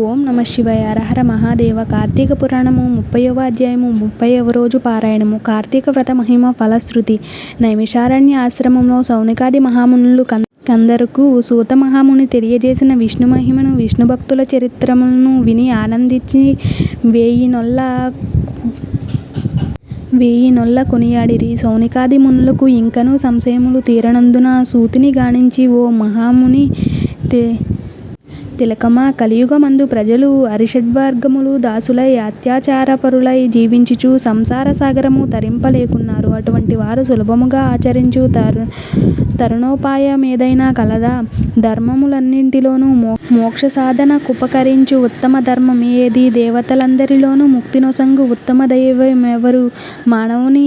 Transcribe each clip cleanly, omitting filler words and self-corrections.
ఓం నమ శివాయ. హరహర మహాదేవ. కార్తీక పురాణము 30వ అధ్యాయము 30వ రోజు పారాయణము. కార్తీక వ్రత మహిమ ఫలశ్రుతి. నైమిషారణ్య ఆశ్రమంలో సౌనకాది మహామునులు కందరకు సూత మహాముని తెలియజేసిన విష్ణు మహిమను, విష్ణు భక్తుల చరిత్రములను విని ఆనందించి వేయినొల్ల కొనియాడిరి. సౌనికాది మునులకు ఇంకనూ సంశయములు తీరనందున సూతిని గానించి, ఓ మహాముని తిలకమా, కలియుగమందు ప్రజలు అరిషడ్వర్గములు దాసులై అత్యాచారపరులై జీవించుచు సంసార సాగరము తరింపలేకున్నారు. అటువంటి వారు సులభముగా ఆచరించు తరుణోపాయమేదైనా కలదా? ధర్మములన్నింటిలోనూ మోక్ష సాధనకుపకరించు ఉత్తమ ధర్మం ఏది? దేవతలందరిలోనూ ముక్తినొసంగు ఉత్తమ దైవమెవరు? మానవుని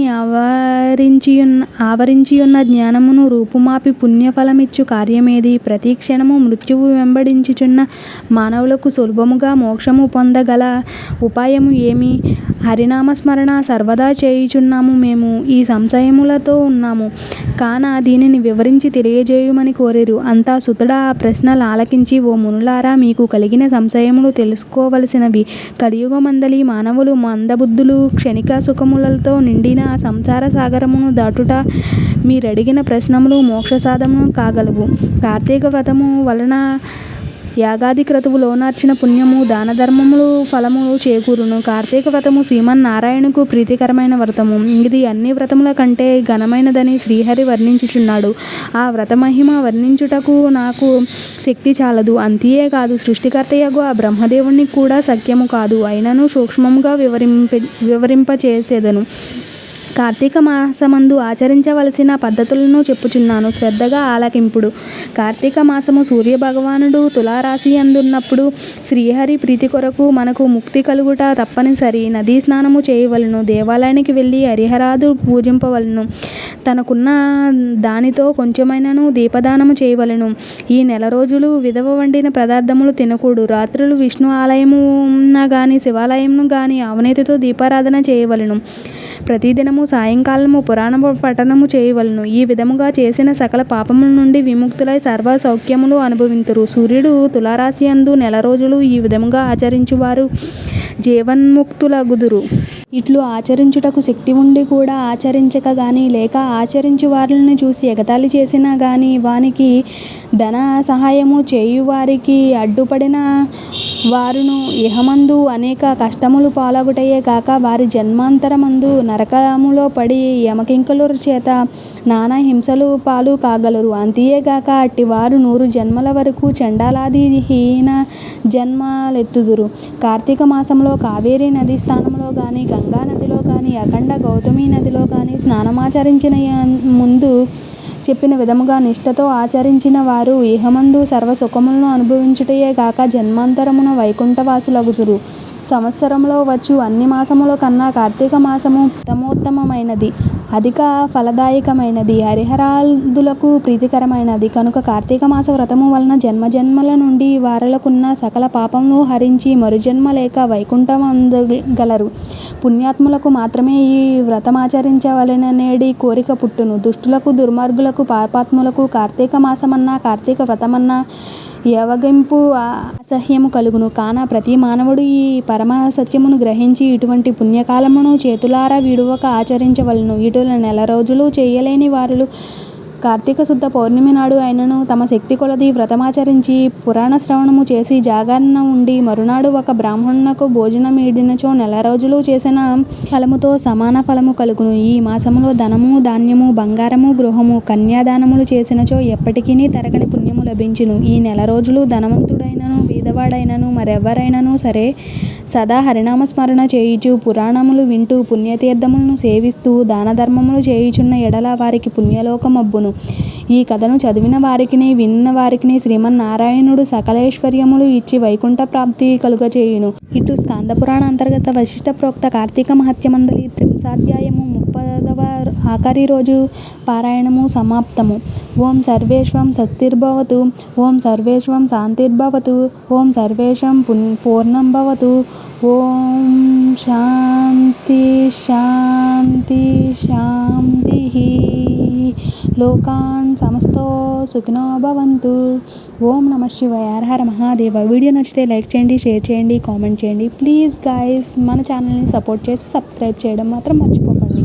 ఆవరించియున్న జ్ఞానమును రూపుమాపి పుణ్యఫలమిచ్చు కార్యమేది? ప్రతి క్షణము మృత్యువు వెంబడించుచున్న మానవులకు సులభముగా మోక్షము పొందగల ఉపాయము ఏమి? హరినామస్మరణ సర్వదా చేయుచున్నాము మేము. ఈ సంశయములతో ఉన్నాము కాన దీనిని వివరించి తెలియజేయుమని కోరిరు. అంతా సుతుడా ఆ ప్రశ్నలు ఆలకించి, ఓ మునులారా, మీకు కలిగిన సంశయములు తెలుసుకోవలసినవి. కలియుగమందలి మానవులు మందబుద్ధులు, క్షణిక సుఖములతో నిండిన సంసార సాగరమును దాటుట మీరడిగిన ప్రశ్నములు మోక్ష సాధనము కాగలవు. కార్తీక వ్రతము వలన యాగాది క్రతువు లోనార్చిన పుణ్యము, దాన ధర్మములు ఫలములు చేకూరును. కార్తీక వ్రతము శ్రీమన్నారాయణకు ప్రీతికరమైన వ్రతము. ఇది అన్ని వ్రతముల కంటే ఘనమైనదని శ్రీహరి వర్ణించుచున్నాడు. ఆ వ్రత మహిమ వర్ణించుటకు నాకు శక్తి చాలదు. అంతియే కాదు, సృష్టికర్తయగు ఆ బ్రహ్మదేవునికి కూడా శక్యము కాదు. అయినను సూక్ష్మముగా వివరింపచేసేదను. కార్తీక మాసమందు ఆచరించవలసిన పద్ధతులను చెప్పుచున్నాను, శ్రద్ధగా ఆలకింపుడు. కార్తీక మాసము సూర్యభగవానుడు తులారాశి అందున్నప్పుడు శ్రీహరి ప్రీతి కొరకు మనకు ముక్తి కలుగుట తప్పనిసరి. నదీ స్నానము చేయవలను, దేవాలయానికి వెళ్ళి హరిహరాదు పూజింపవలను, తనకున్న దానితో కొంచెమైనను దీపదానము చేయవలను. ఈ నెల రోజులు విధవ వండిన పదార్థములు తినకూడు. రాత్రులు విష్ణు ఆలయమున గాని శివాలయమును గాని అవినీతితో దీపారాధన చేయవలను. ప్రతిదినము సాయంకాలము పురాణ పఠనము చేయవలను. ఈ విధముగా చేసిన సకల పాపముల నుండి విముక్తులై సర్వ సౌఖ్యములు అనుభవింతురు. సూర్యుడు తులారాశి అందు నెల రోజులు ఈ విధముగా ఆచరించువారు జీవన్ముక్తులగుదురు. ఇట్లు ఆచరించుటకు శక్తి ఉండి కూడా ఆచరించక గాని, లేక ఆచరించు వారిని చూసి ఎగతాళి చేసిన గాని, వానికి ధన సహాయము చేయువారికి అడ్డుపడిన వారును ఇహమందు అనేక కష్టములు పాలగుటయే కాక, వారి జన్మాంతరమందు నరకములో పడి యమకింకరుల చేత నానా హింసలు పాలు కాగలరు. అంతియేగాక అట్టివారు 100 జన్మల వరకు చండాలాది హీన జన్మలెత్తుదురు. కార్తీక మాసంలో కావేరీ నదీ స్థానంలో గాని, గంగా నదిలో గాని, అఖండ గౌతమి నదిలో గాని స్నానమాచరించిన ముందు చెప్పిన విధముగా నిష్ఠతో ఆచరించిన వారు ఇహమందు సర్వ సుఖములను అనుభవించుటయే కాక జన్మాంతరమున వైకుంఠవాసులగుదురు. సంవత్సరంలో వచ్చు అన్ని మాసముల కన్నా కార్తీక మాసము ఉత్తమోత్తమైనది, అధిక ఫలదాయకమైనది, హరిహరాదులకు ప్రీతికరమైనది. కనుక కార్తీక మాస వ్రతము వలన జన్మజన్మల నుండి వారలకున్న సకల పాపమును హరించి మరుజన్మ లేక వైకుంఠమందగలరు. పుణ్యాత్ములకు మాత్రమే ఈ వ్రతమాచరించవలెననేడి కోరిక పుట్టును. దుష్టులకు, దుర్మార్గులకు, పాపాత్ములకు కార్తీక మాసమన్నా కార్తీక వ్రతమన్నా యవగింపు అసహ్యము కలుగును. కాన ప్రతి మానవుడు ఈ పరమ సత్యమును గ్రహించి ఇటువంటి పుణ్యకాలమును చేతులారా విడువక ఆచరించవలను. ఇటుల నెల రోజులు చేయలేని వారు కార్తీక శుద్ధ పౌర్ణమి నాడు అయినను తమ శక్తి కొలది వ్రతమాచరించి పురాణ శ్రవణము చేసి జాగరణ ఉండి మరునాడు ఒక బ్రాహ్మణునకు భోజనమిడినచో నెల రోజులు చేసిన ఫలముతో సమాన ఫలము కలుగును. ఈ మాసములో ధనము, ధాన్యము, బంగారము, గృహము, కన్యాదానములు చేసినచో ఎప్పటికీ తరగని పుణ్యము లభించును. ఈ నెల రోజులు ధనవంతుడైనను బీదవాడైనను మరెవ్వరైనను సరే సదా హరినామస్మరణ చేయుచు పురాణములు వింటూ పుణ్యతీర్థములను సేవిస్తూ దాన ధర్మములు చేయుచున్న ఎడల వారికి పుణ్యలోకమబ్బును. ఈ కథను చదివిన వారికిని విన్న వారికిని శ్రీమన్నారాయణుడు సకలైశ్వర్యములు ఇచ్చి వైకుంఠ ప్రాప్తి కలుగచేయును. ఇటు స్కాంద పురాణ అంతర్గత వశిష్ఠ ప్రోక్త కార్తీక మహత్యమందలి త్రింశాధ్యాయము 30వ ఆఖరి రోజు పారాయణము సమాప్తము. ఓం సర్వేషాం స్వస్తిర్భవతు. ఓం సర్వేషాం శాంతిర్భవతు. ఓం సర్వేషాం పూర్ణం భవతు. ఓం శాంతి శాంతి శాంతి. లోకాన్ సమస్తో సుఖినో భవంతు. ఓం నమః శివాయ. హర హర మహాదేవ. వీడియో నచ్చితే లైక్ చేయండి, షేర్ చేయండి, కామెంట్ చేయండి. ప్లీజ్ గైస్ మన ఛానల్ని సపోర్ట్ చేసి సబ్స్క్రైబ్ చేయడం మాత్రం మర్చిపోకండి.